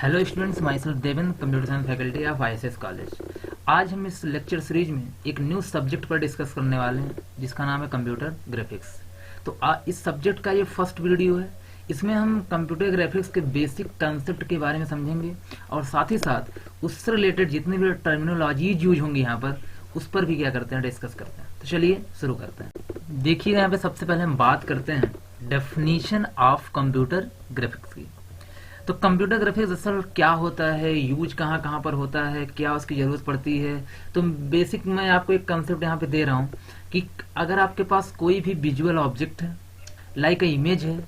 Hello students, my self Devendra, computer science faculty of ISS college. आज हम इस lecture series में एक न्यू सब्जेक्ट पर डिस्कस करने वाले हैं जिसका नाम है कंप्यूटर ग्राफिक्स। तो इस सब्जेक्ट का ये फर्स्ट वीडियो है। इसमें हम कंप्यूटर ग्राफिक्स के बेसिक कंसेप्ट के बारे में समझेंगे और साथ ही साथ उससे रिलेटेड जितनी भी टर्मिनोलॉजीज यूज होंगी यहाँ पर उस पर भी क्या करते हैं, डिस्कस करते हैं। तो चलिए शुरू करते हैं। देखिए यहाँ पे सबसे पहले हम बात करते हैं डेफिनेशन ऑफ कंप्यूटर ग्राफिक्स की। तो कंप्यूटर ग्राफिक्स असल क्या होता है, यूज कहाँ कहाँ पर होता है, क्या उसकी जरूरत पड़ती है। तो बेसिक मैं आपको एक कंसेप्ट यहाँ पे दे रहा हूँ कि अगर आपके पास कोई भी विजुअल ऑब्जेक्ट है, लाइक इमेज है,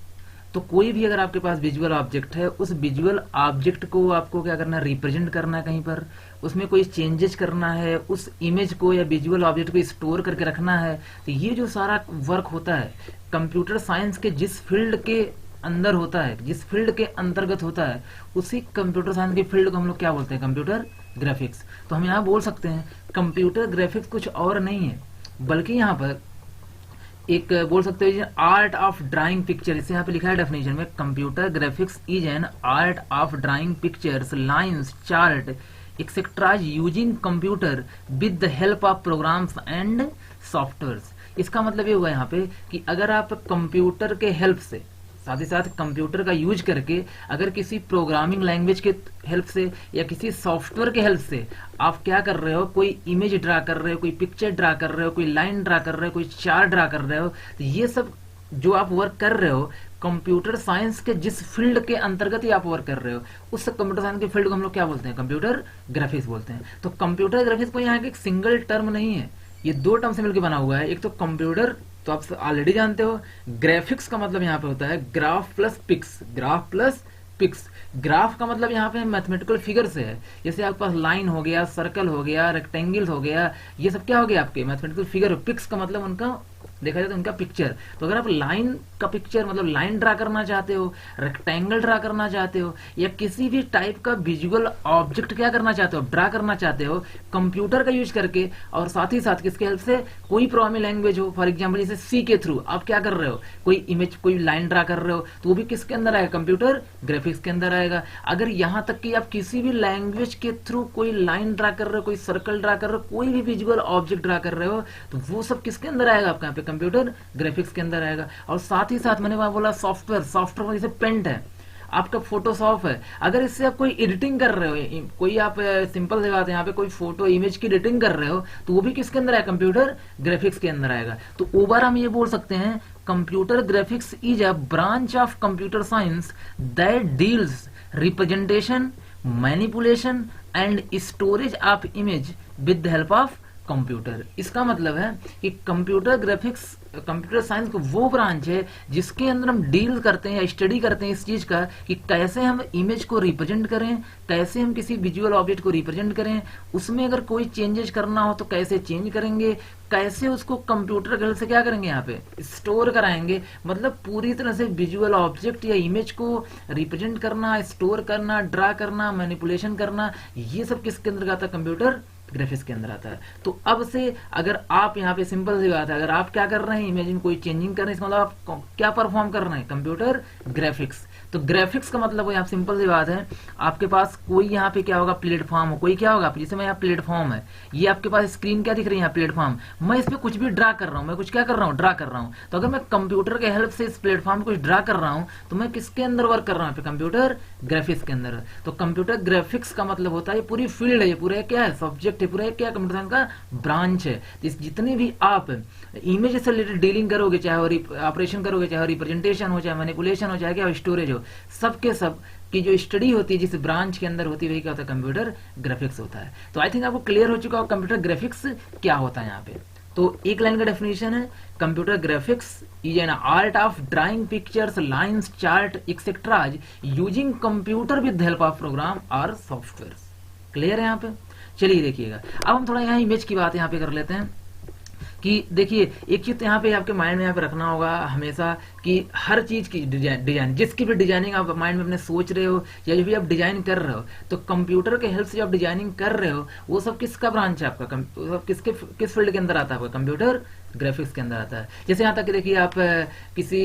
तो कोई भी अगर आपके पास विजुअल ऑब्जेक्ट है, उस विजुअल ऑब्जेक्ट को आपको क्या करना है, रिप्रेजेंट करना है कहीं पर, उसमें कोई चेंजेस करना है, उस इमेज को या विजुअल ऑब्जेक्ट को स्टोर करके रखना है। तो ये जो सारा वर्क होता है कंप्यूटर साइंस के जिस फील्ड के अंदर होता है, जिस फील्ड के अंतर्गत होता है, उसी कंप्यूटर साइंस के फील्ड को हम लोग क्या बोलते हैं, कंप्यूटर ग्राफिक्स। तो हम यहाँ बोल सकते हैं कंप्यूटर ग्राफिक्स कुछ और नहीं है बल्कि यहाँ पर एक बोल सकते हो आर्ट ऑफ ड्राइंग पिक्चर। इसे यहाँ पे लिखा है डेफिनेशन में, computer graphics is an art of drawing pictures, lines, chart etcetera using computer with the help of programs and softwares. इसका मतलब ये हुआ यहाँ पे कि अगर आप कंप्यूटर के हेल्प से, साथ ही साथ कंप्यूटर का यूज करके, अगर किसी प्रोग्रामिंग लैंग्वेज के हेल्प से या किसी सॉफ्टवेयर के हेल्प से आप क्या कर रहे हो, कोई इमेज ड्रा कर रहे हो, कोई पिक्चर ड्रा कर रहे हो, कोई लाइन ड्रा कर रहे हो, कोई चार्ट ड्रा कर रहे हो, तो ये सब जो आप वर्क कर रहे हो कंप्यूटर साइंस के जिस फील्ड के अंतर्गत ही आप वर्क कर रहे हो, उस कंप्यूटर साइंस के फील्ड को हम लोग क्या बोलते हैं, कंप्यूटर ग्राफिक्स बोलते हैं। तो कंप्यूटर ग्राफिक्स को यहाँ एक सिंगल टर्म नहीं है, ये दो टर्म से मिलकर बना हुआ है। एक तो कंप्यूटर, तो आप ऑलरेडी जानते हो, ग्राफिक्स का मतलब यहाँ पे होता है graph plus pics, graph plus pics. Graph का मतलब यहाँ पे मैथमेटिकल फिगर से है, जैसे आपके पास लाइन हो गया, सर्कल हो गया, रेक्टेंगल हो गया, ये सब क्या हो गया आपके मैथमेटिकल फिगर। पिक्स का मतलब उनका देखा जाए तो उनका पिक्चर। तो अगर आप लाइन का पिक्चर मतलब लाइन ड्रा करना चाहते हो, रेक्टेंगल ड्रा करना चाहते हो, या किसी भी टाइप का विजुअल ऑब्जेक्ट क्या करना चाहते हो, ड्रा करना चाहते हो कंप्यूटर का यूज करके, और साथ ही साथ किसके हेल्प से, कोई प्रोग्रामिंग लैंग्वेज हो, फॉर एग्जांपल जैसे सी के थ्रू आप क्या कर रहे हो, कोई इमेज, कोई लाइन ड्रा कर रहे हो, तो वो भी किसके अंदर आएगा, कंप्यूटर ग्राफिक्स के अंदर आएगा। अगर यहाँ तक कि आप किसी भी लैंग्वेज के थ्रू कोई लाइन ड्रा कर रहे हो, कोई सर्कल ड्रा कर रहे हो, कोई भी विजुअल ऑब्जेक्ट ड्रा कर रहे हो, तो वो सब किसके अंदर आएगा, आपका यहाँ पे कंप्यूटर ग्राफिक्स के अंदर आएगा। और साथ ही साथ मैंने वहां बोला सॉफ्टवेयर, सॉफ्टवेयर जैसे पेंट है, आपका फोटोशॉप है, अगर इससे आप कोई एडिटिंग कर रहे हो, कोई आप सिंपल सी बात है यहाँ पे कोई फोटो इमेज की एडिटिंग कर रहे हो, तो वो भी किसके अंदर आएगा, कंप्यूटर ग्राफिक्स के अंदर आएगा। तो ओवर हम ये बोल सकते हैं computer graphics is a branch of computer science that deals representation, manipulation and storage of image with the help of computer. इसका मतलब है कि कंप्यूटर ग्राफिक्स, कंप्यूटर साइंस का वो ब्रांच है जिसके अंदर हम डील करते हैं या स्टडी करते हैं इस चीज का कि कैसे हम इमेज को रिप्रेजेंट करें, कैसे हम किसी विजुअल ऑब्जेक्ट को रिप्रेजेंट करें, उसमें अगर कोई चेंजेस करना हो तो कैसे चेंज करेंगे, कैसे उसको कंप्यूटर के हेल्प से क्या करेंगे, यहाँ पे स्टोर कराएंगे। मतलब पूरी तरह से विजुअल ऑब्जेक्ट या इमेज को रिप्रेजेंट करना, स्टोर करना, ड्रा करना, मैनिपुलेशन करना, ये सब किसके अंदर आता है, कंप्यूटर ग्राफिक्स के अंदर आता है। तो अब से अगर आप यहाँ पे सिंपल सी बात है, अगर आप क्या कर रहे हैं, इमेजिन कोई चेंजिंग कर रहे हैं, इसका मतलब आप क्या परफॉर्म कर रहे हैं, कंप्यूटर ग्राफिक्स। तो ग्राफिक्स का मतलब यहाँ सिंपल सी बात है, आपके पास कोई यहाँ पे क्या होगा, प्लेटफॉर्म हो, कोई क्या होगा, जैसे मैं यहाँ प्लेटफॉर्म है, ये आपके पास स्क्रीन क्या दिख रही है, यहाँ प्लेटफॉर्म, मैं इस पे कुछ भी ड्रा कर रहा हूँ, मैं कुछ क्या कर रहा हूँ, ड्रा कर रहा हूँ। तो अगर मैं कंप्यूटर के हेल्प से इस प्लेटफॉर्म को कुछ ड्रा कर रहा हूँ, तो मैं किसके अंदर वर्क कर रहा हूँ, कंप्यूटर ग्राफिक्स के अंदर। तो कंप्यूटर ग्राफिक्स का मतलब होता है ये पूरी फील्ड है, ये पूरा क्या है, सब्जेक्ट है, पूरा क्या कंप्यूटर का ब्रांच है। जितनी भी आप इमेज से रिलेटेड डीलिंग करोगे, चाहे ऑपरेशन करोगे, चाहे रिप्रेजेंटेशन हो, चाहे मैनिपुलेशन हो, चाहे क्या स्टोरेज हो, सबके सब की जो स्टडी होती है जिस ब्रांच के अंदर होती है वही क्या होता है, कंप्यूटर ग्राफिक्स होता है। तो आई थिंक आपको क्लियर हो चुका है कंप्यूटर ग्राफिक्स क्या होता है यहाँ पे। तो एक लाइन का डेफिनेशन है, computer graphics is an art of drawing pictures, lines, chart etcetera using computer with help of program और सॉफ्टवेयर। क्लियर है यहाँ पे। चलिए देखिएगा, अब हम थोड़ा यहाँ इमेज की बात यहाँ पे कर लेते हैं कि देखिए एक चीज यहाँ पे आपके माइंड में यहाँ पे रखना होगा हमेशा कि हर चीज की डिजाइन जिसकी भी डिजाइनिंग आप माइंड में अपने सोच रहे हो या जो भी आप डिजाइन कर रहे हो, तो कंप्यूटर के हेल्प से जो आप डिजाइनिंग कर रहे हो वो सब किसका ब्रांच है आपका, किस फील्ड के अंदर आता है आपका, कंप्यूटर ग्राफिक्स के अंदर आता है। जैसे यहाँ तक कि देखिए, आप किसी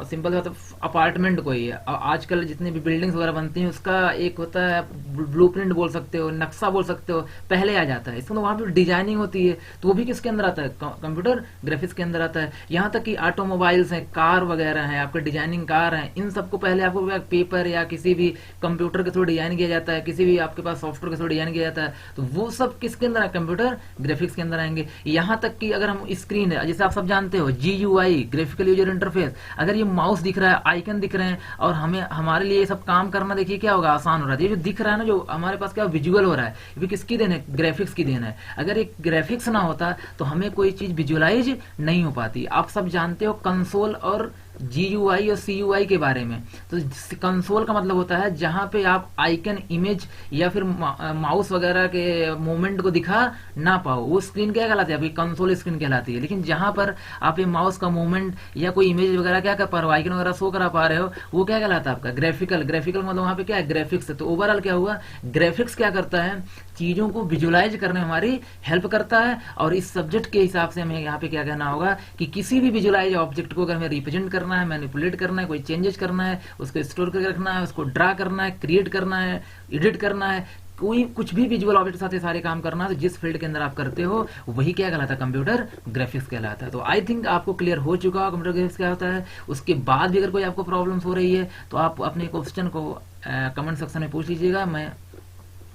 सिंपल बात अपार्टमेंट को ही है, आजकल जितने भी बिल्डिंग्स वगैरह बनती हैं उसका एक होता है, ब्लूप्रिंट बोल सकते हो, नक्शा बोल सकते हो, पहले आ जाता है। इसमें तो वहाँ पे डिजाइनिंग होती है, तो वो भी किसके अंदर आता है, कंप्यूटर ग्राफिक्स के अंदर आता है। यहाँ तक कि ऑटोमोबाइल्स हैं, कार वगैरह हैं, आपके डिजाइनिंग कार हैं, इन सबको पहले आपको पेपर या किसी भी कंप्यूटर के थ्रू डिजाइन किया जाता है, किसी भी आपके पास सॉफ्टवेयर के थ्रू डिजाइन किया जाता है, तो वो सब किसके अंदर है, कंप्यूटर ग्राफिक्स के अंदर आएंगे। यहाँ तक कि अगर हम स्क्रीन है, जैसे आप सब जानते हो GUI, ग्राफिकल यूजर इंटरफेस, अगर ये माउस दिख रहा है, आइकन दिख रहे हैं और हमें हमारे लिए ये सब काम करना देखिए क्या होगा, आसान हो रहा है। ये जो दिख रहा है ना, जो हमारे पास क्या विजुअल हो रहा है, ये भी किसकी देन है, ग्राफिक्स की देन है। अगर एक ग्राफिक्स ना होता तो हमें कोई चीज विजुअलाइज नहीं हो पाती। आप सब जानते हो कंसोल और GUI और CUI के बारे में। तो कंसोल का मतलब होता है जहां पे आप आइकन, इमेज या फिर माउस वगैरह के मूवमेंट को दिखा ना पाओ, वो स्क्रीन क्या कहलाती है, आपकी कंसोल स्क्रीन कहलाती है। लेकिन जहां पर आप ये माउस का मूवमेंट या कोई इमेज वगैरह क्या कर पा रहे हो, आइकन वगैरह शो करा पा रहे हो, वो क्या कहलाता है आपका ग्राफिकल। ग्राफिकल मतलब वहां पे क्या है, ग्राफिक्स है। तो ओवरऑल क्या हुआ, ग्राफिक्स क्या करता है, चीजों को विजुअलाइज करने में हमारी हेल्प करता है। और इस सब्जेक्ट के हिसाब से हमें यहाँ पे क्या कहना होगा कि किसी भी विजुअलाइज ऑब्जेक्ट को अगर हमें रिप्रेजेंट करना है, मैनिपुलेट करना है, कोई चेंजेस करना है, उसको स्टोर करके रखना है, उसको ड्रा करना है, क्रिएट करना है, एडिट करना है, कोई कुछ भी विजुअल ऑब्जेक्ट के साथ सारे काम करना है, तो जिस फील्ड के अंदर आप करते हो वही क्या कहलाता है, कंप्यूटर ग्राफिक्स कहलाता है। तो आई थिंक आपको क्लियर हो चुका है कंप्यूटर ग्राफिक्स क्या होता है। उसके बाद भी अगर कोई आपको प्रॉब्लम्स हो रही है तो आप अपने क्वेश्चन को कमेंट सेक्शन में पूछ लीजिएगा, मैं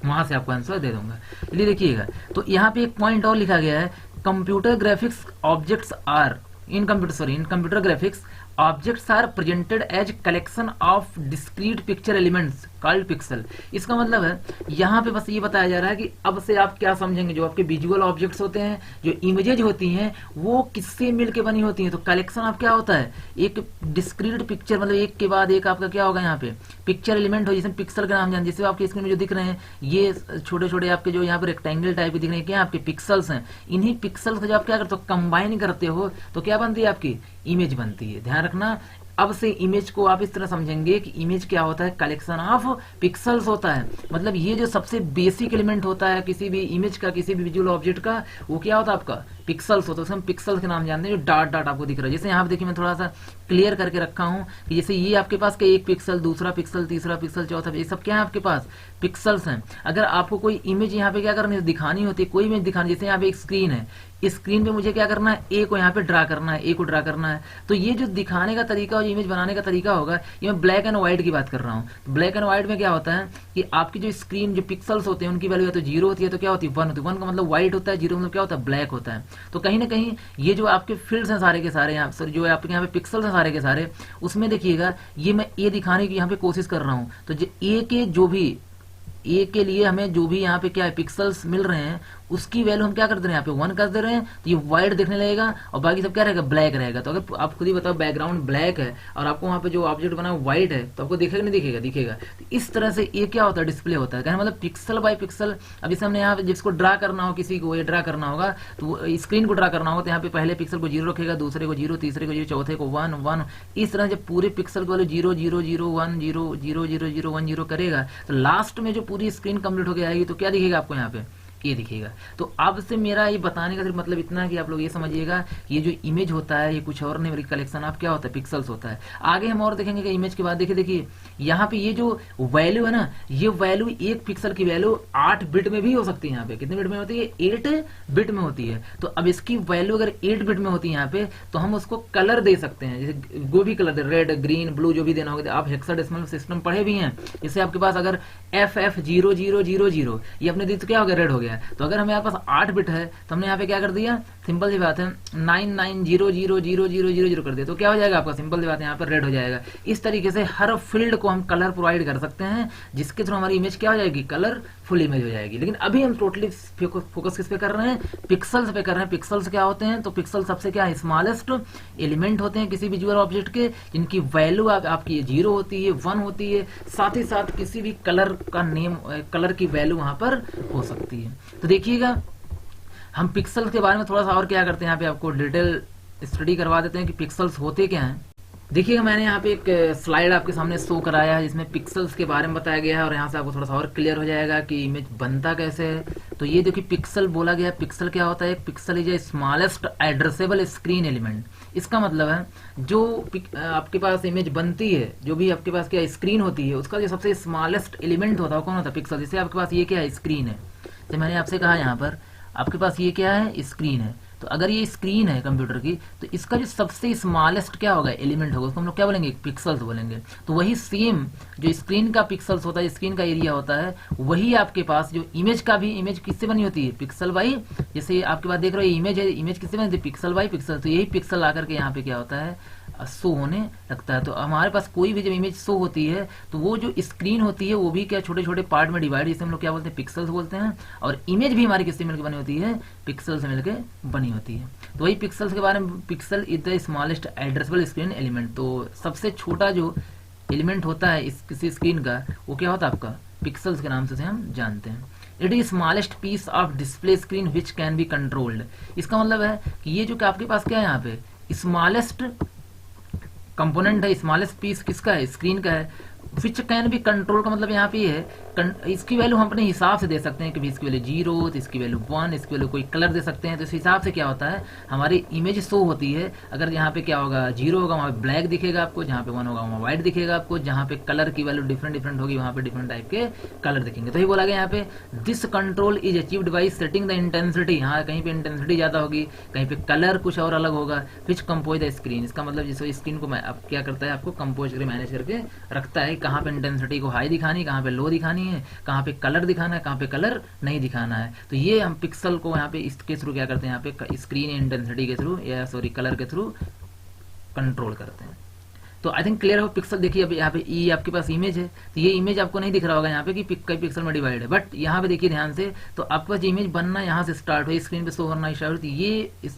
वहां से आपको आंसर दे दूंगा। चलिए देखिएगा, तो यहाँ पे एक पॉइंट और लिखा गया है, computer graphics objects are in computer graphics objects are presented as collection of discrete picture elements called pixel. इसका मतलब है यहाँ पे बस ये बताया जा रहा है कि अब से आप क्या समझेंगे, जो आपके विजुअल ऑब्जेक्ट्स होते हैं, जो इमेजेज होती हैं, वो किससे मिलके बनी होती हैं। तो कलेक्शन ऑफ क्या होता है, एक डिस्क्रीट पिक्चर, मतलब एक के बाद एक आपका क्या होगा यहाँ पे पिक्चर एलिमेंट हो, जिसमें पिक्सल का नाम जान, जैसे आपके स्क्रीन में जो दिख रहे हैं ये छोटे छोटे आपके जो यहाँ पे रेक्टेंगल टाइप के दिख रहे हैं, क्या आपके पिक्सल्स हैं। इन्हीं पिक्सल्स को जब आप क्या करते हो, कंबाइन करते हो, तो क्या बनती है, आपकी इमेज बनती है। ध्यान रखना, अब से इमेज को आप इस तरह समझेंगे कि इमेज क्या होता है, कलेक्शन ऑफ पिक्सल्स होता है। मतलब ये जो सबसे बेसिक एलिमेंट होता है किसी भी इमेज का, किसी भी विजुअल ऑब्जेक्ट का, वो क्या होता है, आपका पिक्सल्स होता है। हम पिक्सल्स के नाम जानते हैं, जो डॉट डॉट आपको दिख रहा है। जैसे यहाँ पे देखिए, मैं थोड़ा सा क्लियर करके रखा हूँ कि जैसे ये आपके पास एक पिक्सल, दूसरा पिक्सल, तीसरा पिक्सल, चौथा, ये सब क्या है आपके पास पिक्सल्स हैं। अगर आपको कोई इमेज यहाँ पे क्या करनी है, दिखानी होती है, कोई इमेज दिखानी, जैसे यहाँ पे एक स्क्रीन है, इस स्क्रीन पे मुझे क्या करना है, ए को यहाँ पे ड्रा करना है, ए को ड्रा करना है। तो ये जो दिखाने का तरीका और इमेज बनाने का तरीका होगा, ये मैं ब्लैक एंड व्हाइट की बात कर रहा हूँ। तो ब्लैक एंड व्हाइट में क्या होता है कि आपकी जो स्क्रीन, जो पिक्सल्स होते हैं, उनकी वैल्यू या तो 0 होती है, तो क्या होती है 1 होती है। 1 का मतलब व्हाइट होता है, 0 मतलब क्या होता है, ब्लैक होता है। तो कहीं ना कहीं ये जो आपके फील्ड्स हैं सारे के सारे, यहाँ सर जो आपके यहाँ पे पिक्सल्स हैं सारे के सारे, उसमें देखिएगा ये मैं ए दिखाने की यहाँ पे कोशिश कर रहा हूँ। तो ए के जो भी ए के लिए हमें जो भी यहाँ पे क्या है पिक्सल्स मिल रहे हैं, उसकी वैल्यू हम क्या कर दे रहे हैं, यहाँ पे 1 कर दे रहे हैं, तो ये व्हाइट दिखने लगेगा और बाकी सब क्या रहेगा, ब्लैक रहेगा। तो अगर आप खुद ही बताओ बैकग्राउंड ब्लैक है और आपको वहाँ पे जो ऑब्जेक्ट बना व्हाइट है, तो आपको दिखेगा नहीं, दिखेगा, दिखेगा। तो इस तरह से ये क्या होता है, डिस्प्ले होता है। कहने मतलब पिक्सल बाय पिक्सल। अब जैसे हमने यहाँ पे जिसको ड्रा करना हो, किसी को ये ड्रा करना होगा, तो स्क्रीन को ड्रा करना होगा, तो यहाँ पे पहले पिक्सल को 0 रखेगा, दूसरे को 0, तीसरे को 0, चौथे को 1 1। इस तरह जब पूरे पिक्सल को 0 0 0 1 0 0 0 0 1 0 करेगा, तो लास्ट में जो पूरी स्क्रीन कंप्लीट हो गया आएगी, तो क्या दिखेगा आपको यहाँ पे, ये दिखेगा। तो अब से मेरा ये बताने का सिर्फ मतलब इतना है कि आप लोग ये समझिएगा कि ये जो इमेज होता है ये कुछ और नहीं, कलेक्शन ऑफ क्या होता है, पिक्सल्स होता है। आगे हम और देखेंगे कि इमेज के बाद देखिए यहाँ पे ये जो वैल्यू है ना, ये वैल्यू एक पिक्सल की वैल्यू 8 बिट में भी हो सकती है। यहाँ पे कितने बिट में होती है, 8 बिट में होती है। तो अब इसकी वैल्यू अगर 8 बिट में होती है यहाँ पे, तो हम उसको कलर दे सकते हैं, जैसे जो भी कलर दे, रेड, ग्रीन, ब्लू, जो भी देना होगा। आप हेक्साडेसिमल सिस्टम पढ़े भी हैं, जैसे आपके पास अगर FF0000 ये अपने दी तो क्या हो गया, रेड हो गया। तो अगर हमें पास 8 बिट है, तो हमने यहाँ पे क्या कर दिया, सिंपल सी बात है 99000000 कर दिया, तो क्या हो जाएगा आपका, सिंपल सी बात है, यहाँ पर रेड हो जाएगा। इस तरीके से हर फील्ड को हम कलर प्रोवाइड कर सकते हैं, जिसके थ्रू हमारी इमेज क्या हो जाएगी, कलरफुल इमेज हो जाएगी। लेकिन अभी हम टोटली फोकस किस पे कर रहे हैं, पिक्सल्स पे कर रहे हैं। पिक्सल्स क्या होते हैं, तो पिक्सल सबसे क्या स्मॉलेस्ट एलिमेंट होते हैं किसी विजुअल ऑब्जेक्ट के, जिनकी वैल्यू आपकी 0 होती है, 1 होती है, साथ ही साथ किसी भी कलर का नेम, कलर की वैल्यू वहां पर हो सकती है। तो देखिएगा, हम पिक्सल के बारे में थोड़ा सा और क्या करते हैं, यहाँ पे आपको डिटेल स्टडी करवा देते हैं कि पिक्सल्स होते क्या हैं। देखिएगा मैंने यहाँ पे एक स्लाइड आपके सामने शो कराया है जिसमें पिक्सल्स के बारे में बताया गया है, और यहाँ से आपको थोड़ा सा और क्लियर हो जाएगा कि इमेज बनता कैसे है। तो ये देखिए पिक्सल बोला गया है। पिक्सल क्या होता है? Pixel is a smallest addressable screen element. इसका मतलब है जो आपके पास इमेज बनती है, जो भी आपके पास क्या स्क्रीन होती है, उसका जो सबसे स्मॉलेस्ट एलिमेंट होता है कौन होता है? पिक्सल। जैसे आपके पास ये क्या है? स्क्रीन है। तो मैंने आपसे कहा यहाँ पर आपके पास ये क्या है? स्क्रीन है। तो अगर ये स्क्रीन है कंप्यूटर की, तो इसका जो सबसे स्मॉलेस्ट क्या होगा? एलिमेंट होगा, उसको हम लोग क्या बोलेंगे? पिक्सल्स बोलेंगे। तो वही सेम जो स्क्रीन का पिक्सल्स होता है, स्क्रीन का एरिया होता है, वही आपके पास जो इमेज का भी, इमेज किससे बनी होती है? पिक्सल बाई, जैसे आपके पास देख रहे हो इमेज है, इमेज किससे बनी होती है? Pixel by pixel. तो यही पिक्सल आकर के यहाँ पे क्या होता है? शो होने लगता है। तो हमारे पास कोई भी जब इमेज शो होती है तो वो जो स्क्रीन होती है वो भी क्या छोटे छोटे पार्ट में डिवाइड, जिसे हम लोग क्या बोलते हैं? पिक्सल्स बोलते हैं। और इमेज भी हमारी किससे मिलकर बनी होती है? पिक्सल से मिलकर बनी होती है। तो वही पिक्सल्स के बारे में, pixel is the smallest addressable screen element. तो सबसे छोटा जो एलिमेंट होता है इस किसी स्क्रीन का, वो क्या होता है आपका? पिक्सल्स के नाम से हम जानते हैं। It is smallest piece of display screen which can be controlled. इसका मतलब है कि ये जो आपके पास क्या है यहाँ पे? स्मॉलेस्ट कंपोनेंट है, स्मॉलेस्ट पीस किसका है? स्क्रीन का है। विच कैन बी कंट्रोल का मतलब यहाँ पे है इसकी वैल्यू हम अपने हिसाब से दे सकते हैं कि इसकी वैल्यू 0, तो इसकी वैल्यू 1, इसकी वैल्यू कोई कलर दे सकते हैं। तो इस हिसाब से क्या होता है? हमारी इमेज शो होती है। अगर यहाँ पे क्या होगा? 0 होगा वहाँ पे ब्लैक दिखेगा आपको, जहाँ पे 1 होगा वहाँ व्हाइट दिखेगा आपको, जहाँ पे कलर की वैल्यू डिफरेंट डिफरेंट होगी वहाँ पे डिफरेंट टाइप के कलर दिखेंगे। तो ये बोला गया यहाँ पे this control is achieved by setting the intensity. यहाँ कहीं पे इंटेंसिटी ज्यादा होगी, कहीं पे कलर कुछ और अलग होगा। विच कंपोज द स्क्रीन। इसका मतलब जिस स्क्रीन को अब क्या करता है? आपको कंपोज करके मैनेज करके रखता है, कहाँ पे इंटेंसिटी को हाई दिखानी, कहाँ पे लो दिखानी है, कहाँ पे कलर दिखाना है, कहाँ पे कलर नहीं दिखाना है। तो ये हम पिक्सल को यहाँ पे इसके थ्रू क्या करते हैं? यहाँ पे स्क्रीन इंटेंसिटी के थ्रू, या सॉरी कलर के थ्रू कंट्रोल करते हैं। तो आई थिंक क्लियर हो पिक्सल। देखिए अब यहाँ पे ये आपके पास इमेज है, तो ये इमेज आपको नहीं दिख रहा होगा यहाँ पे कि कई पिक्सल में डिवाइड है, बट यहाँ पे देखिए ध्यान से, तो आपके पास इमेज बनना यहाँ से स्टार्ट हुई, स्क्रीन पे शो करना स्टार्ट हुई। ये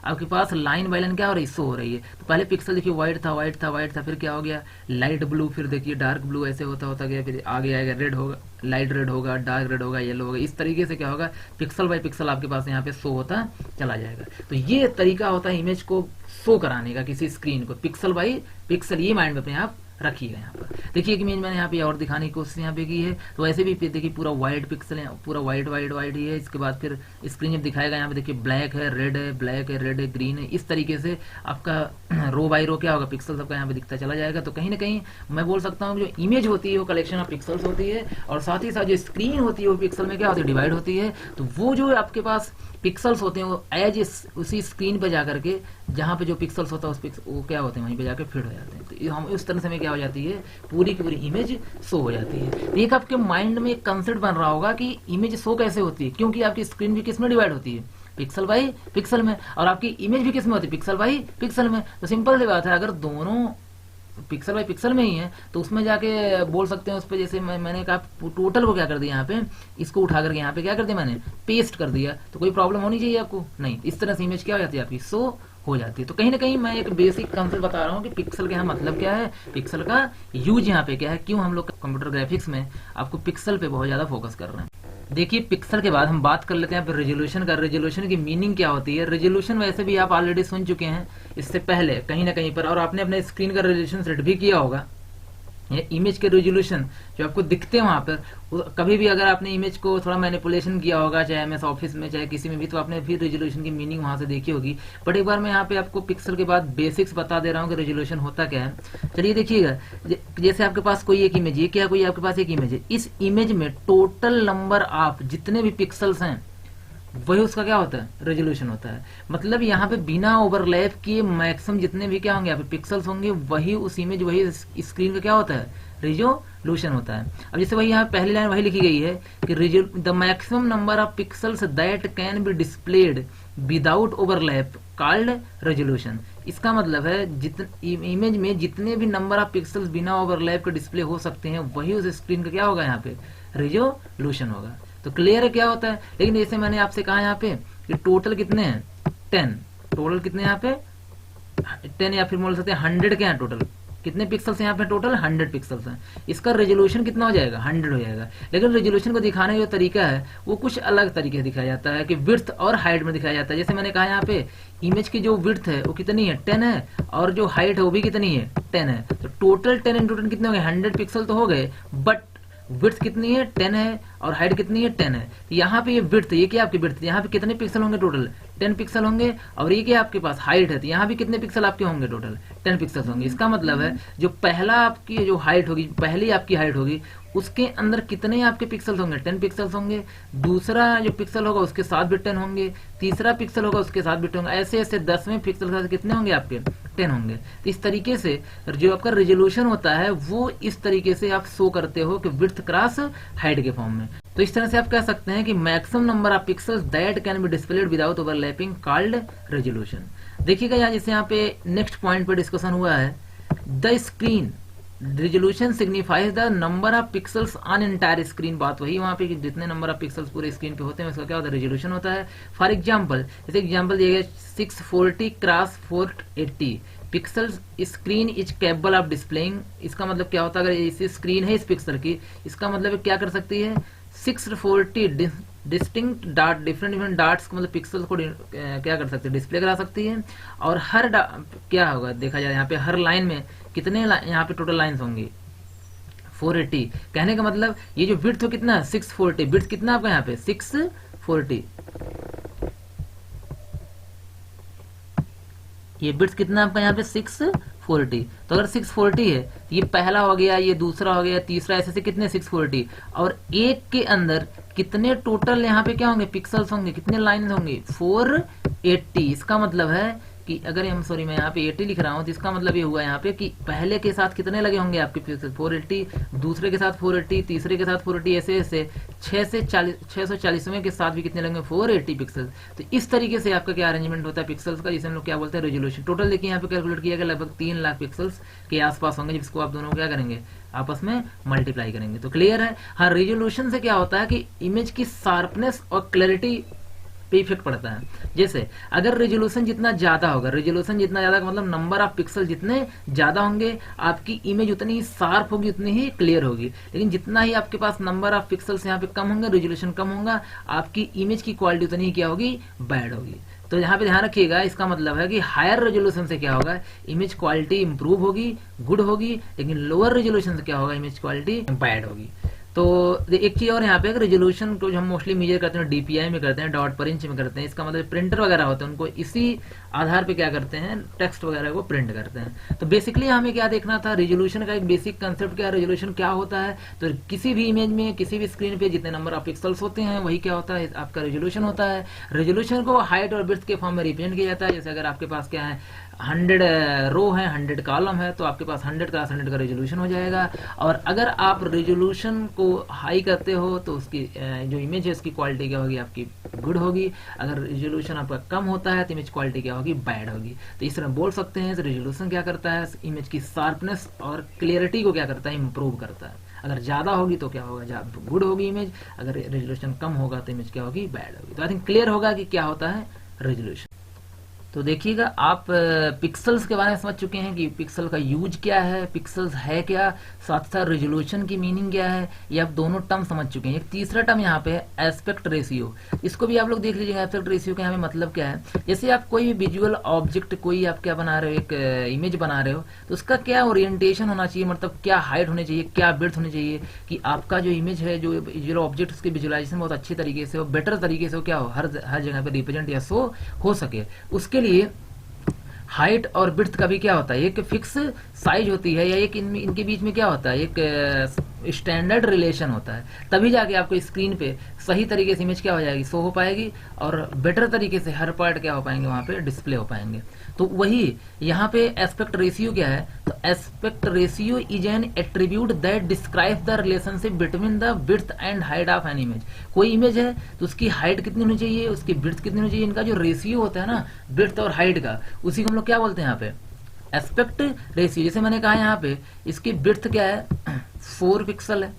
आपके पास लाइन बाय लाइन क्या हो रही है? शो हो रही है। तो पहले पिक्सल देखिए व्हाइट था, व्हाइट था, व्हाइट था, फिर क्या हो गया? लाइट ब्लू, फिर देखिए डार्क ब्लू, ऐसे होता होता गया, फिर आगे आएगा रेड होगा, लाइट रेड होगा, डार्क रेड होगा, येलो होगा। इस तरीके से क्या होगा? पिक्सल बाय पिक्सल आपके पास यहाँ पे शो होता चला जाएगा। तो ये तरीका होता है इमेज को शो कराने का किसी स्क्रीन को, पिक्सल बाय पिक्सल। ये माइंड में अपने आप रखिएगा। यहाँ पर देखिए एक इमेज मैंने यहाँ पे और दिखाने की कोशिश यहाँ पे की है। तो ऐसे भी देखिए पूरा व्हाइट पिक्सल है, पूरा व्हाइट व्हाइट व्हाइट ही है। इसके बाद फिर स्क्रीन जब दिखाएगा यहाँ पे देखिए ब्लैक है, रेड है, ब्लैक है, रेड है, ग्रीन है। इस तरीके से आपका रो बाई रो क्या होगा? पिक्सल सबका यहाँ पे दिखता चला जाएगा। तो कहीं ना कहीं मैं बोल सकता हूँ जो इमेज होती है वो कलेक्शन ऑफ पिक्सल्स होती है, और साथ ही साथ जो स्क्रीन होती है वो पिक्सल में क्या होती है? डिवाइड होती है। तो वो जो आपके पास पिक्सल्स होते हैं वो एज उसी स्क्रीन पे जाकर के, जहाँ पे जो पिक्सल्स होता है उस वो क्या होते हैं? वहीं पे जाकर फिट हो जाते हैं। तो हम उस तरह से में क्या हो जाती है? पूरी की पूरी इमेज शो हो जाती है। एक आपके माइंड में एक कंसेप्ट बन रहा होगा कि इमेज शो कैसे होती है, क्योंकि आपकी स्क्रीन भी किस में डिवाइड होती है? पिक्सल बाई पिक्सल में। और आपकी इमेज भी किस में होती है? पिक्सल बाई पिक्सल में। तो सिंपल सी बात है, अगर दोनों पिक्सल बाई पिक्सल में ही है तो उसमें जाके बोल सकते हैं उस पर, जैसे मैंने कहा टोटल को क्या कर दिया यहाँ पे, इसको उठा करके यहाँ पे क्या कर दिया मैंने? पेस्ट कर दिया। तो कोई प्रॉब्लम होनी चाहिए आपको? नहीं। इस तरह से इमेज क्या हो जाती है? आपकी शो हो जाती है। तो कहीं ना कहीं मैं एक बेसिक कंसेप्ट बता रहा हूँ कि पिक्सल का मतलब क्या है, पिक्सल का यूज यहाँ पे क्या है, क्यों हम लोग कंप्यूटर ग्राफिक्स में आपको पिक्सल पे बहुत ज्यादा फोकस कर रहे हैं। देखिए पिक्सल के बाद हम बात कर लेते हैं रेजोल्यूशन का। रेजोल्यूशन की मीनिंग क्या होती है? रेजोल्यूशन वैसे भी आप ऑलरेडी सुन चुके हैं इससे पहले कहीं ना कहीं पर, और आपने अपने स्क्रीन का रेजोल्यूशन सेट भी किया होगा। ये इमेज के रेजोल्यूशन जो आपको दिखते हैं वहां पर, कभी भी अगर आपने इमेज को थोड़ा मैनिपुलेशन किया होगा, चाहे एमएस ऑफिस में चाहे किसी में भी, तो आपने फिर रेजोल्यूशन की मीनिंग वहां से देखी होगी। बट एक बार मैं यहाँ पे आपको पिक्सल के बाद बेसिक्स बता दे रहा हूँ कि रेजोल्यूशन होता क्या है। चलिए देखिएगा, जैसे आपके पास कोई एक इमेज, ये क्या कोई आपके पास एक इमेज है, इस इमेज में टोटल नंबर ऑफ जितने भी पिक्सल्स हैं वही उसका क्या होता है? रेजोल्यूशन होता है। मतलब यहाँ पे बिना ओवरलैप किए मैक्सिमम जितने भी क्या होंगे यहाँ पे पिक्सल्स होंगे, वही उस इमेज, वही स्क्रीन का क्या होता है? रेजोल्यूशन होता है। अब जैसे वही यहाँ पहली लाइन वही लिखी गई है कि the maximum number of pixels that can be displayed without overlap called resolution. इसका मतलब है इमेज में जितने भी नंबर ऑफ पिक्सल्स बिना ओवरलैप के डिस्प्ले हो सकते हैं, वही उस स्क्रीन का क्या होगा? यहाँ पे रेजोल्यूशन होगा। तो क्लियर है क्या होता है? लेकिन जैसे मैंने आपसे कहा यहाँ पे कि टोटल कितने हैं? 10। टोटल कितने यहाँ पे? 10, या फिर बोल सकते हैं 100 के हैं टोटल। कितने पिक्सल्स यहाँ पे टोटल 100 पिक्सल्स हैं। इसका रेजोल्यूशन कितना हो जाएगा 100 हो जाएगा। लेकिन रेजोल्यूशन को दिखाने का जो तरीका है वो कुछ अलग तरीके से दिखाया जाता है कि विड्थ और हाइट में दिखाया जाता है। जैसे मैंने कहा यहाँ पे इमेज की जो विड्थ है वो कितनी है 10 है और जो हाइट है वो भी कितनी है 10 है। तो टोटल 10 इंटू 10 कितने हो गए 100 पिक्सल तो हो गए, बट विड्थ कितनी है 10 है और हाइट कितनी है 10 है। तो यहाँ पे ये विड्थ, ये क्या आपकी विड्थ, यहाँ पे कितने पिक्सल होंगे टोटल 10 पिक्सल होंगे। और ये क्या आपके पास हाइट है, तो यहाँ भी कितने पिक्सल आपके होंगे टोटल 10 पिक्सल होंगे। इसका मतलब है जो पहला आपकी जो हाइट होगी, पहली आपकी हाइट होगी उसके अंदर कितने आपके पिक्सल्स होंगे 10 पिक्सल्स होंगे। दूसरा जो पिक्सल होगा उसके साथ भी 10 होंगे, तीसरा पिक्सल होगा उसके साथ भी 10 होंगे, ऐसे ऐसे 10वें पिक्सल के साथ कितने होंगे आपके 10 होंगे। तो इस तरीके से जो आपका रेजोल्यूशन होता है वो इस तरीके से आप शो करते हो कि विड्थ क्रॉस हाइट के फॉर्म में। तो इस तरह से आप कह सकते हैं कि maximum number of pixels that can be displayed without overlapping called resolution. देखिएगा यहाँ जैसे यहाँ पे नेक्स्ट पॉइंट पे डिस्कशन हुआ है, the screen resolution signifies the number of pixels on entire screen. बात वही वहां पे कि जितने नंबर ऑफ पिक्सल्स पूरे स्क्रीन पे होते हैं उसका क्या होता है रेजोल्यूशन होता है। फॉर एग्जांपल जैसे एग्जांपल दिया गया 640 cross 480 pixels screen is capable of displaying. इसका मतलब क्या होता है, अगर इस स्क्रीन है इस पिक्सल की, इसका मतलब क्या कर सकती है 640 डिस्टिंक्ट डॉट डिफरेंट डॉट्स मतलब पिक्सल्स को क्या कर सकते हैं डिस्प्ले करा सकती है। और हर क्या होगा देखा जाए यहाँ पे हर लाइन में कितने यहाँ पे टोटल लाइंस होंगी 480। कहने का मतलब ये जो विड्थ हो कितना 640, विड्थ कितना आपका यहाँ पे 640, ये विड्थ कितना आपका यहाँ पे 640। तो अगर 640 है तो ये पहला हो गया, ये दूसरा हो गया, तीसरा, ऐसे से कितने 640। और एक के अंदर कितने टोटल यहाँ पे क्या होंगे पिक्सल्स होंगे, कितने लाइन होंगे 480। इसका मतलब है कि अगर हम सॉरी मैं यहाँ पे 80 लिख रहा हूँ तो इसका मतलब ये हुआ यहाँ पे कि पहले के साथ कितने लगे होंगे आपके पिक्सल 480, दूसरे के साथ 480, तीसरे के साथ 480, ऐसे ऐसे 640वें के साथ भी कितने लगेंगे 480 पिक्सल। तो इस तरीके से आपका क्या अरेंजमेंट होता है पिक्सल्स का, जिसे हम लोग क्या बोलते हैं रेजोल्यूशन। टोटल देखिए यहाँ पे कैलकुलेट किया गया लगभग 3 लाख पिक्सल्स के आसपास होंगे, जिसको आप दोनों क्या करेंगे आपस में मल्टीप्लाई करेंगे। तो क्लियर है। हाँ, रेजोल्यूशन से क्या होता है कि इमेज की शार्पनेस और क्लैरिटी पे इफेक्ट पड़ता है। जैसे अगर रेजोल्यूशन जितना ज्यादा होगा, रेजोल्यूशन जितना ज्यादा मतलब नंबर ऑफ पिक्सल जितने ज्यादा होंगे आपकी इमेज उतनी ही शार्प होगी, उतनी ही क्लियर होगी। लेकिन जितना ही आपके पास नंबर ऑफ पिक्सल्स यहाँ पे कम होंगे, रेजोल्यूशन कम होगा, आपकी इमेज की क्वालिटी उतनी ही क्या होगी बैड होगी। तो यहाँ पे ध्यान रखिएगा, इसका मतलब है कि हायर रेजोल्यूशन से क्या होगा इमेज क्वालिटी इंप्रूव होगी, गुड होगी, लेकिन लोअर रेजोल्यूशन से क्या होगा इमेज क्वालिटी बैड होगी। तो एक चीज और यहाँ पे रेजोल्यूशन को जो हम मोस्टली मेजर करते हैं डीपीआई में करते हैं, डॉट पर इंच में करते हैं। इसका मतलब प्रिंटर वगैरह होते हैं उनको इसी आधार पे क्या करते हैं टेक्स्ट वगैरह को प्रिंट करते हैं। तो बेसिकली हमें क्या देखना था, रेजोल्यूशन का एक बेसिक कंसेप्ट क्या है, रेजोल्यूशन क्या होता है। तो किसी भी इमेज में किसी भी स्क्रीन पे जितने नंबर ऑफ पिक्सल्स होते हैं वही क्या होता है आपका रेजोल्यूशन होता है। रेजोल्यूशन को हाइट और विड्थ के फॉर्म में रिप्रेजेंट किया जाता है। जैसे अगर आपके पास क्या है 100 रो है, 100 कॉलम है, तो आपके पास 100 क्रॉस 100 का रेजोल्यूशन हो जाएगा। और अगर आप रेजोल्यूशन को हाई करते हो तो उसकी जो इमेज है उसकी क्वालिटी क्या होगी आपकी गुड होगी। अगर रेजोल्यूशन आपका कम होता है तो इमेज क्वालिटी क्या होगी बैड होगी। तो इस तरह बोल सकते हैं रेजोल्यूशन क्या करता है इमेज की शार्पनेस और क्लियरिटी को क्या करता है इंप्रूव करता है। अगर ज्यादा होगी तो क्या होगा गुड होगी इमेज, अगर रेजोल्यूशन कम होगा तो इमेज क्या होगी बैड होगी। तो आई थिंक क्लियर होगा कि क्या होता है रेजोल्यूशन। तो देखिएगा आप पिक्सल्स के बारे में समझ चुके हैं कि पिक्सल का यूज क्या है, पिक्सल्स है क्या, साथ साथ रेजोल्यूशन की मीनिंग क्या है, ये आप दोनों टर्म समझ चुके हैं। एक तीसरा टर्म यहाँ पे है एस्पेक्ट रेशियो। इसको भी आप लोग देख लीजिएगा एस्पेक्ट रेशियो का यहाँ पे मतलब क्या है। जैसे आप कोई विजुअल ऑब्जेक्ट कोई आप क्या बना रहे हो, एक इमेज बना रहे हो, तो उसका क्या ओरिएंटेशन होना चाहिए, मतलब क्या हाइट होनी चाहिए, क्या विड्थ होनी चाहिए कि आपका जो इमेज है जो विजुअल ऑब्जेक्ट उसकी विजुअलाइजेशन बहुत अच्छी तरीके से हो, बेटर तरीके से हो, क्या हो हर जगह पे रिप्रेजेंट या शो हो सके। उसके लिए हाइट और विड्थ का भी क्या होता है एक फिक्स साइज होती है, या एक इनके बीच में क्या होता है एक स्टैंडर्ड रिलेशन होता है, तभी जाके आपको स्क्रीन पे सही तरीके से इमेज क्या हो जाएगी शो हो पाएगी और बेटर तरीके से हर पार्ट क्या हो पाएंगे वहां पे डिस्प्ले हो पाएंगे। तो वही यहाँ पे एस्पेक्ट रेशियो क्या है, तो aspect ratio is an attribute that describe the relationship between the width and height of an image. कोई इमेज है तो उसकी हाइट कितनी होनी चाहिए, उसकी विड्थ कितनी होनी चाहिए, इनका जो रेशियो होता है ना विड्थ और हाइट का, उसी को हम लोग क्या बोलते हैं यहाँ पे एस्पेक्ट रेशियो। जैसे मैंने कहा यहाँ पे इसकी विड्थ क्या है 4 पिक्सल है,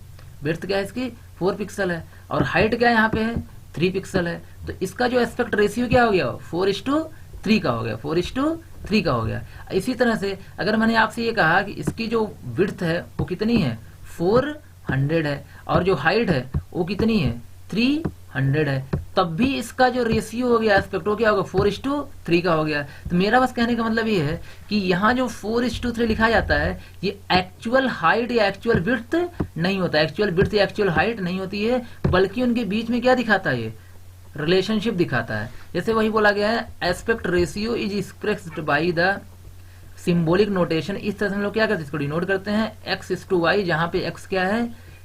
विड्थ क्या है इसकी 4 पिक्सल है, और हाइट क्या यहाँ पे है 3 पिक्सल है। तो इसका जो एस्पेक्ट रेशियो क्या हो गया 4:3 का हो गया, 4:3 3 का हो गया। इसी तरह से अगर मैंने आपसे ये कहा कि इसकी जो विड्थ है वो कितनी है 400 है और जो हाइट है वो कितनी है 300 है, तब भी इसका जो रेशियो हो गया एस्पेक्ट वो क्या होगा 4:3 का हो गया। तो मेरा बस कहने का मतलब ये है कि यहाँ जो 4:3 लिखा जाता है ये एक्चुअल हाइट या एक्चुअल विड्थ नहीं होता, एक्चुअल विड्थ या एक्चुअल हाइट नहीं होती है, बल्कि उनके बीच में क्या दिखाता है, ये रिलेशनशिप दिखाता है। जैसे वही बोला गया है aspect ratio is expressed by the symbolic notation. इस तरह से हम लोग क्या करते हैं, इसको डिनोट करते हैं x:y, जहां पे x क्या है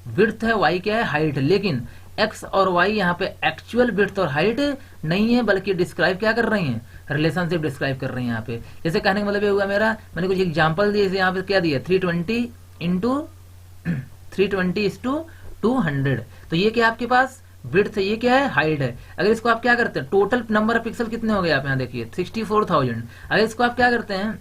विड्थ है, y क्या है हाइट है, लेकिन x और y यहाँ पे एक्चुअल विड्थ और हाइट नहीं है, बल्कि डिस्क्राइब क्या कर रही हैं, रिलेशनशिप डिस्क्राइब कर रही हैं यहाँ पे। जैसे कहने का मतलब ये हुआ मेरा, मैंने कुछ एग्जांपल दिए, यहाँ पे क्या दिया 320 इंटू 320:200, तो ये क्या आपके पास विड्थ है, ये क्या है हाइट है। अगर इसको आप क्या करते हैं, टोटल नंबर ऑफ पिक्सल कितने हो गए आप यहाँ देखिए 64,000। अगर इसको आप क्या करते हैं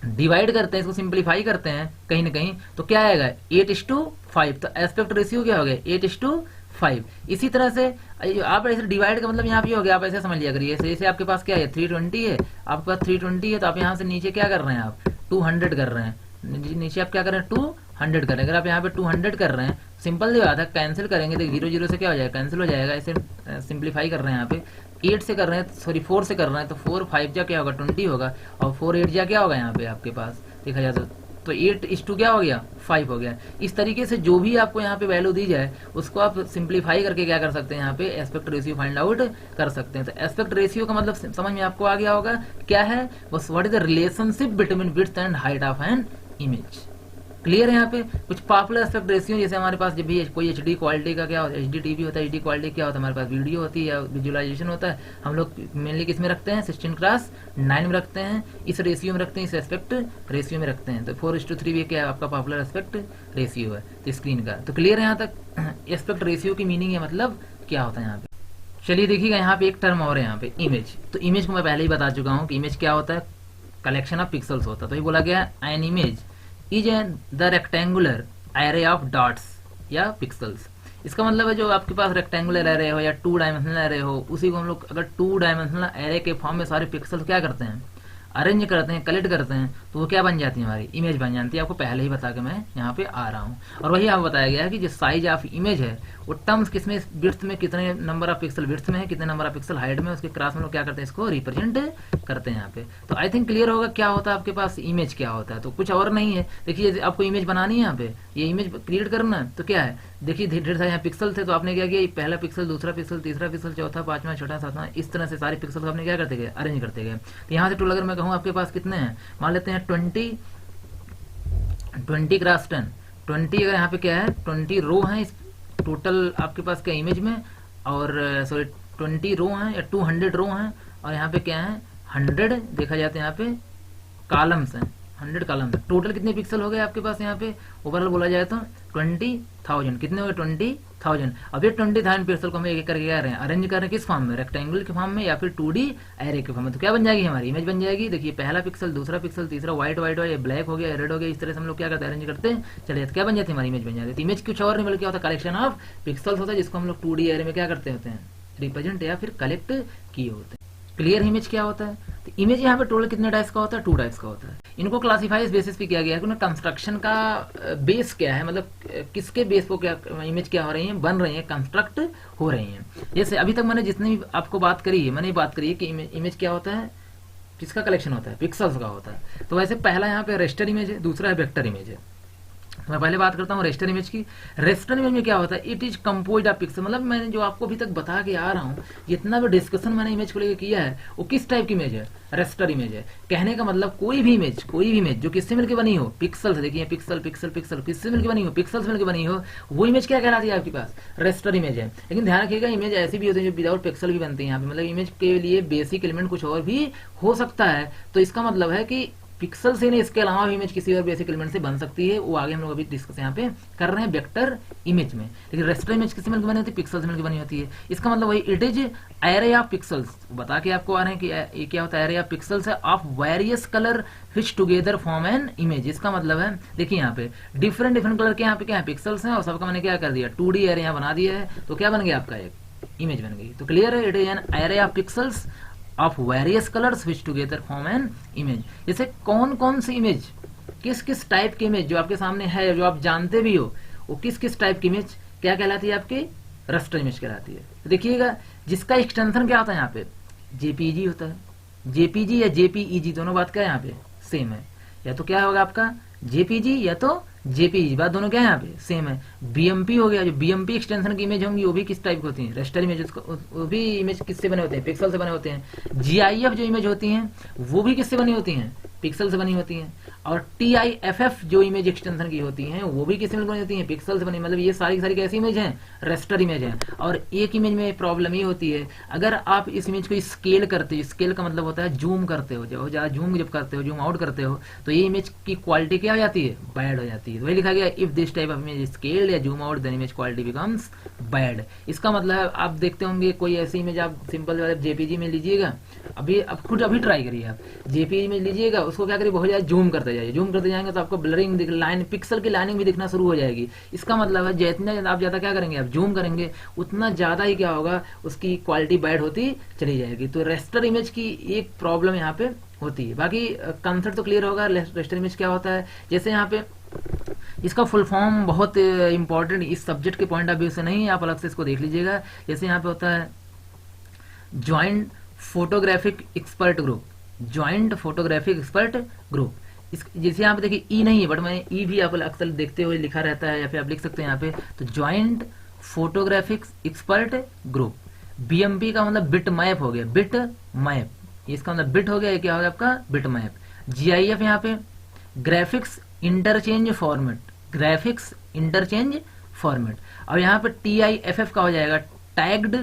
डिवाइड करते हैं, इसको सिंप्लीफाई करते हैं कहीं ना कहीं, तो क्या आएगा 8:5, तो एस्पेक्ट रेशियो क्या हो गया 8:5। इसी तरह से आप ऐसे डिवाइड का मतलब यहाँ पे हो गया, आप ऐसे समझ लिया करिए, जैसे आपके पास क्या है 320 है, आपके पास 320 है, तो आप यहाँ से नीचे क्या कर रहे हैं आप 200 कर रहे हैं, नीचे आप क्या कर रहे हैं 200 कर रहे हैं। अगर आप यहाँ पे 200 कर रहे हैं, सिंपल सी बात है, कैंसिल करेंगे तो 0 से क्या हो जाएगा कैंसिल हो जाएगा। ऐसे सिंप्लीफाई कर रहे हैं यहाँ पे 8 से कर रहे हैं, सॉरी 4 से कर रहे हैं, तो 4 5 जा क्या होगा 20 होगा, और 4 8 जा क्या होगा यहाँ पे आपके पास देखा जाए तो 8:2 क्या हो गया 5 हो गया। इस तरीके से जो भी आपको यहाँ पे वैल्यू दी जाए उसको आप सिंप्लीफाई करके क्या कर सकते हैं, यहाँ पे एस्पेक्ट रेशियो फाइंड आउट कर सकते हैं। तो एस्पेक्ट रेशियो का मतलब समझ में आपको आ गया होगा क्या है, बस what is the relationship between width and height of an image. Clear है। यहाँ पे कुछ पॉपुलर एस्पेक्ट रेशियो, जैसे हमारे पास जब भी कोई एचडी क्वालिटी का क्या होता है, एचडी टीवी होता है, एचडी क्वालिटी क्या होता है, हमारे पास वीडियो होती है या विजुअलाइजेशन होता है, हम लोग मेनली किस में रखते हैं 16:9 में रखते हैं, इस रेशियो में रखते हैं, इस एस्पेक्ट रेशियो में रखते हैं। तो 4:3 भी क्या है आपका पॉपुलर एस्पेक्ट रेशियो है तो स्क्रीन का। तो क्लियर है यहाँ तक एस्पेक्ट रेशियो की मीनिंग है, मतलब क्या होता है यहाँ पे। चलिए देखिएगा यहाँ पे एक टर्म और है यहाँ पे इमेज। तो इमेज को मैं पहले ही बता चुका हूँ कि इमेज क्या होता है, कलेक्शन ऑफ पिक्सल्स होता है। तो ये बोला गया an image is the rectangular array of dots या पिक्सल्स। इसका मतलब है जो आपके पास रेक्टेंगुलर एरे हो या 2 डायमेंशनल एरे हो, उसी को हम लोग अगर 2 डायमेंशनल एरे के फॉर्म में सारे पिक्सल्स क्या करते हैं अरेंज करते हैं, कलेक्ट करते हैं, तो वो क्या बन जाती है हमारी इमेज बन जाती है। आपको पहले ही बता के मैं यहाँ पे आ रहा हूँ। और वही आपको बताया गया है कि जो साइज ऑफ इमेज है वो टर्म्स किसमें विड्थ में कितने नंबर ऑफ पिक्सल विड्थ में है, कितने नंबर ऑफ पिक्सल हाइट में, उसके क्रॉस में लोग क्या करते हैं इसको रिप्रेजेंट करते हैं यहाँ पे। तो आई थिंक क्लियर होगा क्या होता है आपके पास इमेज क्या होता है। तो कुछ और नहीं है, देखिए आपको इमेज बनानी है, यहाँ पे ये इमेज क्रिएट करना है, तो क्या है देखिए ढेर सारे यहाँ पिक्सल थे, तो आपने क्या किया पहला पिक्सल, दूसरा पिक्सल, तीसरा पिक्सल, चौथा, पांचवा, छठा, सातवां, इस तरह से सारे पिक्सल आपने क्या करते गए अरेंज करते गए। तो यहाँ से टोटल अगर मैं कहूँ आपके पास कितने हैं, मान लेते हैं 20 × 10 20, अगर यहाँ पे क्या है 20 रो है इस टोटल आपके पास क्या इमेज में, और सॉरी 20 रो हैं या 200 रो हैं, और यहाँ पे क्या है 100 देखा जाता है, यहाँ पे कॉलम्स हैं 100 कॉलम्स। टोटल कितने पिक्सल हो गए आपके पास यहाँ पे ओवरऑल बोला जाए तो 20,000। कितने हो गए 20,000। अब ये 20,000 पिक्सल को हम एक करके क्या रहे हैं अरेंज कर रहे हैं किस फॉर्म में, रेक्टेंगल के फॉर्म में या फिर 2D एरे के फॉर्म में। तो क्या बन जाएगी हमारी इमेज बन जाएगी। देखिए पहला पिक्सल, दूसरा पिक्सल, तीसरा व्हाइट ये ब्लैक हो गया, रेड हो गया, इस तरह से हम लोग क्या करते हैं अरेंज करते हैं चलिए, तो क्या बन जाती है हमारी इमेज बन जाती है। इमेज कुछ और नहीं बल्कि क्या होता है कलेक्शन ऑफ पिक्सल्स होता है, जिसको हम लोग 2D एरे में क्या करते होते हैं रिप्रेजेंट या फिर कलेक्ट किए होते हैं। क्लियर इमेज क्या होता है। तो इमेज यहाँ पे टोटल कितने टाइप्स का होता है 2 टाइप्स का होता है। इनको क्लासिफाई बेसिस पे किया गया है कि कंस्ट्रक्शन का बेस क्या है, मतलब किसके बेस पर क्या इमेज क्या हो रही है बन रही है कंस्ट्रक्ट हो रही है। जैसे अभी तक मैंने जितनी भी आपको बात करी है, मैंने बात करी है कि इमेज क्या होता है, किसका कलेक्शन होता है पिक्सल्स का होता है। तो वैसे पहला यहाँ पे रेस्टर इमेज है, दूसरा है वेक्टर इमेज है। मैं पहले बात करता हूँ रेस्टर इमेज की। रेस्टर इमेज में क्या होता है, it is composed of pixel, मतलब मैंने जो आपको अभी तक बता के आ रहा हूँ, जितना भी डिस्कशन मैंने इमेज को लेकर किया है वो किस टाइप की इमेज है, रेस्टर इमेज है। कहने का मतलब कोई भी इमेज जो किससे मिलकर बनी हो, पिक्सल से, देखिए पिक्सल पिक्सल पिक्सल किससे मिलकर बनी हो, पिक्सल से मिलकर बनी हो, वो इमेज क्या कहलाती है आपके पास रेस्टर इमेज है। लेकिन ध्यान रखिएगा इमेज ऐसी भी होती है जो विदाउट पिक्सल भी बनती है यहाँ पे, मतलब इमेज के लिए बेसिक एलिमेंट कुछ और भी हो सकता है। तो इसका मतलब है कि पिक्सल से नहीं, इसके अलावा भी इमेज किसी और बेसिक एलिमेंट से बन सकती है। वो आगे हम लोग अभी डिस्कस यहाँ पे कर रहे हैं वेक्टर इमेज में। लेकिन रेस्टर इमेज किससे मिलकर बनी होती है, पिक्सल से मिलकर बनी होती है। इसका मतलब वही it is array of pixels, बता के आपको आ रहे हैं कि ये क्या होता है एरे ऑफ पिक्सल्स है of various colour which together form an image. इसका मतलब है देखिए यहाँ पे डिफरेंट कलर के यहाँ पे क्या है पिक्सल्स हैं, और सबका मैंने क्या कर दिया 2D एरे यहाँ बना दिया है, तो क्या बन गया आपका एक इमेज बन गई। तो क्लियर है, it is an array of pixels of various colours which together form an image. जैसे कौन कौन सी इमेज, किस किस टाइप की इमेज जो आपके सामने है, जो आप जानते भी हो, वो किस किस टाइप की इमेज क्या कहलाती है, आपकी रस्टर इमेज कहलाती है। तो देखिएगा जिसका एक्सटेंशन क्या होता है यहाँ पे, जेपीजी होता है। जेपीजी या जेपीईजी दोनों बात क्या है यहाँ पे सेम है, या तो क्या होगा आपका जेपीजी या तो जेपीजी, बात दोनों क्या है यहाँ पे सेम है। बीएमपी हो गया, जो बीएमपी एक्सटेंशन की इमेज होंगी वो भी किस टाइप की होती है, रेस्टर इमेज, वो भी इमेज किससे बने होते हैं, पिक्सल से बने होते हैं। जीआईएफ जो इमेज होती हैं वो भी किससे बनी होती हैं, पिक्सल से बनी होती हैं। और टीआईएफएफ जो इमेज एक्सटेंशन की होती हैं वो भी किससे बनी होती हैं, पिक्सल से बनी। मतलब ये सारी की सारी कैसी इमेज हैं, रेस्टर इमेज है। और एक इमेज में प्रॉब्लम ये होती है, अगर आप इस इमेज को स्केल करते हो, स्केल का मतलब होता है जूम करते हो, जब ज़्यादा जूम जब करते हो, जूम आउट करते हो, तो ये इमेज की क्वालिटी क्या हो जाती है, बैड हो जाती है। वही लिखा गया, if this type of image scaled या zoom out then image quality becomes bad. इसका मतलब आप देखते होंगे कोई ऐसी इमेज आप सिंपल वाले जेपीजी में लीजिएगा, अभी आप खुद अभी ट्राई करिए, आप जेपीजी में लीजिएगा, उसको क्या करिए, बहुत ज़्यादा जूम करते जाइए, जूम करते जाएंगे तो आपको ब्लरिंग लाइन, पिक्सल की लाइनिंग भी दिखना शुरू हो जाएगी। इसका मतलब है जितना आप ज़्यादा क्या करेंगे, आप जूम करेंगे, उतना ज़्यादा ही क्या होगा, उसकी क्वालिटी बैड होती चली जाएगी। तो रेस्टर इमेज की एक प्रॉब्लम यहाँ पे होती है। बाकी कंसेप्ट तो क्लियर होगा, रेस्टर इमेज क्या होता है। जैसे यहाँ पे इसका फुल फॉर्म बहुत इंपॉर्टेंट, इस सब्जेक्ट के पॉइंट ऑफ व्यू से नहीं, आप अलग से इसको देख लीजिएगा। जैसे यहाँ पे होता है joint photographic expert group, joint photographic expert group. जैसे यहाँ पे देखिए ई नहीं है, बट मैंने ई भी आप अक्सर देखते हुए लिखा रहता है, या फिर आप लिख सकते हैं यहाँ पे, तो joint photographic expert group. BMP का मतलब बिट मैप हो गया, बिट मैप, इसका मतलब बिट हो गया, ये क्या हो गया आपका बिट मैप। जीआईएफ यहाँ पे graphics interchange format, graphics interchange format. और यहाँ पे टीआईएफएफ का हो जाएगा tagged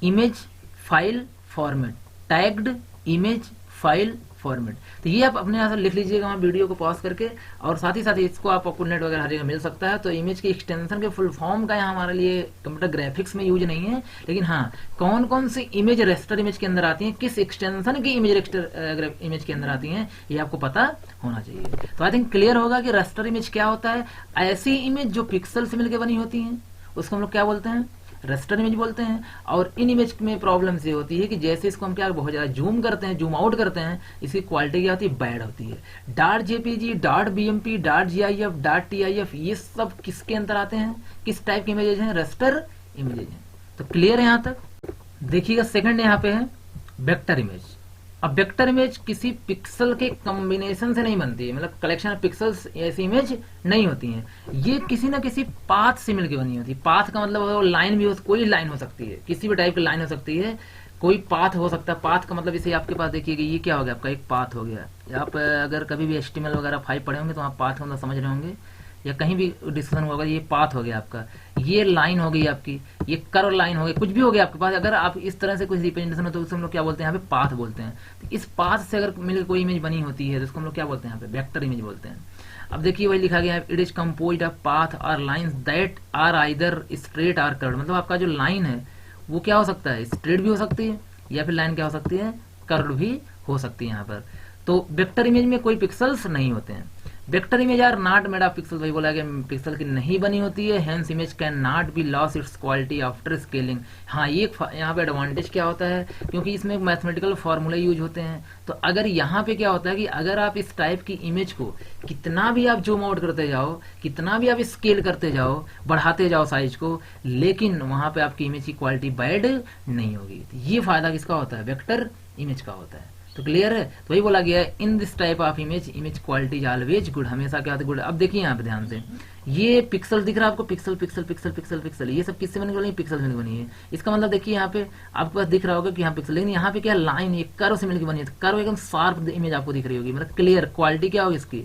image file format, tagged image file format. तो ये आप अपने यहाँ से लिख लीजिएगा वहाँ वीडियो को पॉज करके, और साथ ही इसको आपको नेट वगैरह हर जगह मिल सकता है। तो इमेज की एक्सटेंशन के फुल फॉर्म का यहाँ हमारे लिए कंप्यूटर ग्राफिक्स में यूज नहीं है, लेकिन हाँ कौन कौन सी इमेज रेस्टर इमेज के अंदर आती हैं, किस एक्सटेंशन की इमेज रेस्टर इमेज के अंदर आती हैं, ये आपको पता होना चाहिए। तो आई थिंक क्लियर होगा कि रेस्टर इमेज क्या होता है। ऐसी इमेज जो पिक्सल से मिलकर बनी होती हैं उसको हम लोग क्या बोलते हैं, रेस्टर इमेज बोलते हैं। और इन इमेज में प्रॉब्लम ये होती है कि जैसे इसको हम क्या बहुत ज्यादा जूम करते हैं, जूम आउट करते हैं, इसकी क्वालिटी क्या होती है, बैड होती है। Dot JPG, dot BMP, dot GIF, dot TIF, ये सब किसके अंदर आते हैं, किस टाइप के इमेजेज हैं, रेस्टर इमेजेज हैं। तो क्लियर है यहाँ तक। देखिएगा सेकंड यहाँ पे है वेक्टर इमेज। अब वेक्टर इमेज किसी पिक्सल के कॉम्बिनेशन से नहीं बनती है, मतलब कलेक्शन ऑफ पिक्सल्स ऐसी इमेज नहीं होती हैं, ये किसी ना किसी पाथ से मिलकर बनी होती है। पाथ का मतलब लाइन भी हो, कोई लाइन हो सकती है, किसी भी टाइप की लाइन हो सकती है, कोई पाथ हो सकता है। पाथ का मतलब इसे आपके पास देखिएगा, ये क्या हो गया आपका, एक पाथ हो गया। आप अगर कभी भी HTML वगैरह 5 पढ़े होंगे तो आप पाथ का मतलब समझ रहे होंगे, या कहीं भी डिस्कशन होगा, ये पाथ हो गया आपका, ये लाइन हो गई आपकी, ये कर्व लाइन हो गई, कुछ भी हो गया आपके पास। अगर आप इस तरह से कुछ रिप्रेजेंटेशन हो तो उसको हम लोग क्या बोलते हैं, यहाँ पे पाथ बोलते हैं। तो इस पाथ से अगर मिलकर कोई इमेज बनी होती है तो उसको हम लोग क्या बोलते हैं, यहाँ पे वेक्टर इमेज बोलते हैं। अब देखिए वही लिखा गया है, it is composed of path और lines that are either straight और कर्व्ड। मतलब आपका जो लाइन है वो क्या हो सकता है, स्ट्रेट भी हो सकती है, या फिर लाइन क्या हो सकती है, कर्व्ड भी हो सकती है यहाँ पर। तो वेक्टर इमेज में कोई पिक्सल्स नहीं होते हैं। Vector image are not made of pixel, वही बोला कि पिक्सल की नहीं बनी होती है। Hence image can not be loss its quality after scaling. हाँ ये यहाँ पे एडवांटेज क्या होता है, क्योंकि इसमें मैथमेटिकल फॉर्मूले यूज होते हैं। तो अगर यहाँ पे क्या होता है कि अगर आप इस टाइप की इमेज को कितना भी आप जूम आउट करते जाओ, कितना भी आप स्केल करते जाओ, बढ़ाते जाओ साइज को, लेकिन वहां पे आपकी इमेज की क्वालिटी बैड नहीं होगी। तो ये फायदा किसका होता है, वेक्टर इमेज का होता है। तो क्लियर है। तो वही बोला गया है, in this type of image image quality is always good, हमेशा क्या होता है, गुड। अब देखिए यहाँ पे ध्यान से, ये पिक्सल दिख रहा है आपको, pixel pixel pixel pixel pixel, ये सब किससे बनी, पिक्सल से बनी है। इसका मतलब देखिए यहाँ पे आपको पास दिख रहा होगा कि यहाँ पिक्सल, लेकिन यहाँ पे क्या लाइन, ये कर्व से मिलकर बनी है। कर्व एकदम शार्प इमेज आपको दिख रही होगी, मतलब क्लियर क्वालिटी क्या होगी इसकी,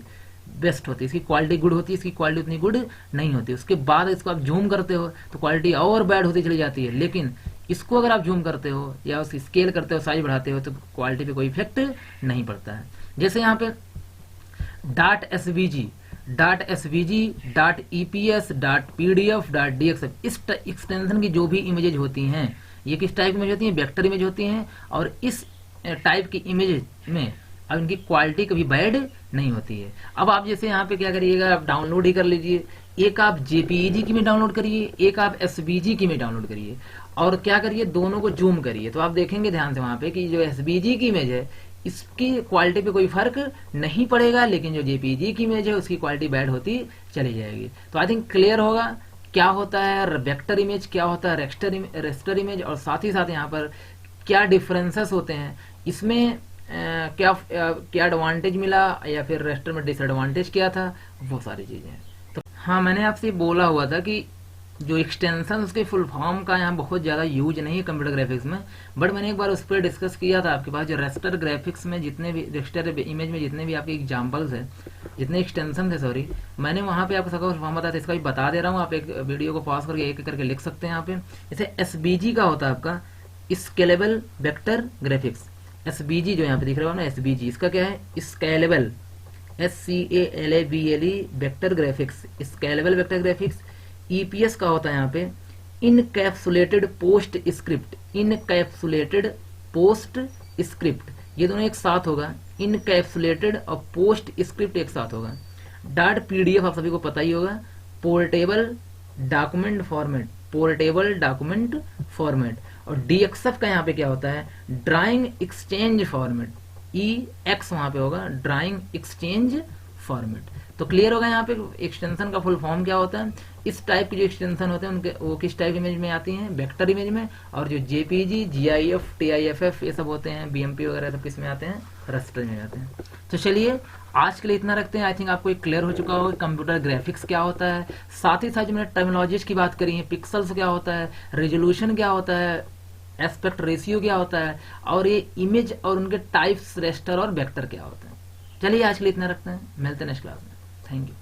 बेस्ट होती है, इसकी क्वालिटी गुड होती है, इसकी क्वालिटी उतनी गुड नहीं होती। उसके बाद इसको आप जूम करते हो तो क्वालिटी और बैड होती चली जाती है। लेकिन इसको अगर आप जूम करते हो या उसकी स्केल करते हो, साइज बढ़ाते हो, तो क्वालिटी पे कोई इफेक्ट नहीं पड़ता है। जैसे यहाँ पे dot SVG, dot SVG, dot EPS, dot PDF, dot DXF, इस एक्सटेंशन की जो भी इमेजेज होती हैं, ये किस टाइप की इमेज होती हैं, वेक्टर इमेज होती हैं। और इस टाइप की इमेज में अब इनकी क्वालिटी कभी बैड नहीं होती है। अब आप जैसे यहाँ पे क्या करिएगा, आप डाउनलोड ही कर लीजिए, एक आप जेपीईजी की में डाउनलोड करिए, एक आप एसवीजी की में डाउनलोड करिए, और क्या करिए, दोनों को जूम करिए। तो आप देखेंगे ध्यान से वहां पे कि जो एसवीजी की इमेज है इसकी क्वालिटी पे कोई फर्क नहीं पड़ेगा, लेकिन जो जेपीजी की इमेज है उसकी क्वालिटी बैड होती चली जाएगी। तो आई थिंक क्लियर होगा क्या होता है वेक्टर इमेज, क्या होता है रेस्टर इमेज, और साथ ही साथ यहाँ पर क्या डिफरेंसेस होते हैं इसमें, क्या एडवांटेज मिला या फिर रेस्टर में डिसएडवांटेज क्या था, वो सारी चीजें। तो हाँ, मैंने आपसे बोला हुआ था कि जो एक्सटेंशन उसके फुल फॉर्म का यहाँ बहुत ज़्यादा यूज नहीं है कंप्यूटर ग्राफिक्स में, बट मैंने एक बार उस पर डिस्कस किया था आपके पास। जो रेस्टर ग्राफिक्स में जितने भी रेस्टर इमेज में जितने भी आपके एग्जांपल्स है, जितने एक्सटेंशन थे सॉरी, मैंने वहाँ पे आपको सबका फुल फॉर्म बताया था। इसका भी बता दे रहा हूँ, आप एक वीडियो को पॉज करके एक करके लिख सकते हैं यहाँ पे। जैसे एसबीजी का होता है आपका स्केलेबल वेक्टर ग्राफिक्स। एसबीजी जो यहाँ पे दिख रहा है ना, एसबीजी इसका क्या है, scalable, SCALABLE vector graphics, scalable vector graphics. EPS का होता है यहाँ पे encapsulated post script, encapsulated post script, ये दोनों एक साथ होगा, इनकैप्सुलेटेड और पोस्ट स्क्रिप्ट एक साथ होगा। डाट पीडीएफ आप सभी को पता ही होगा, portable document format, portable document format. और डीएक्सएफ का यहाँ पे क्या होता है, ड्राइंग एक्सचेंज फॉर्मेट, EX वहां पे होगा, ड्राइंग एक्सचेंज फॉर्मेट। तो क्लियर होगा यहाँ पे एक्सटेंशन का फुल फॉर्म क्या होता है। इस टाइप की जो एक्सटेंशन होते हैं उनके वो किस टाइप इमेज में आती हैं, वेक्टर इमेज में, और जो जेपीजी, GIF, TIFF ये सब होते हैं, BMP वगैरह सब किस में आते हैं, रस्टर में आते हैं। तो चलिए आज के लिए इतना रखते हैं। आई थिंक आपको एक क्लियर हो चुका होगा कंप्यूटर ग्राफिक्स क्या होता है। साथ ही साथ जो मैंने टर्मिनोलॉजीज की बात करी है, पिक्सल्स क्या होता है, रेजोल्यूशन क्या होता है, एस्पेक्ट रेशियो क्या होता है, और ये इमेज और उनके टाइप्स रेस्टर और वेक्टर क्या होते हैं। चलिए आज के लिए इतना रखते हैं, मिलते हैं नेक्स्ट क्लास में। Thank you.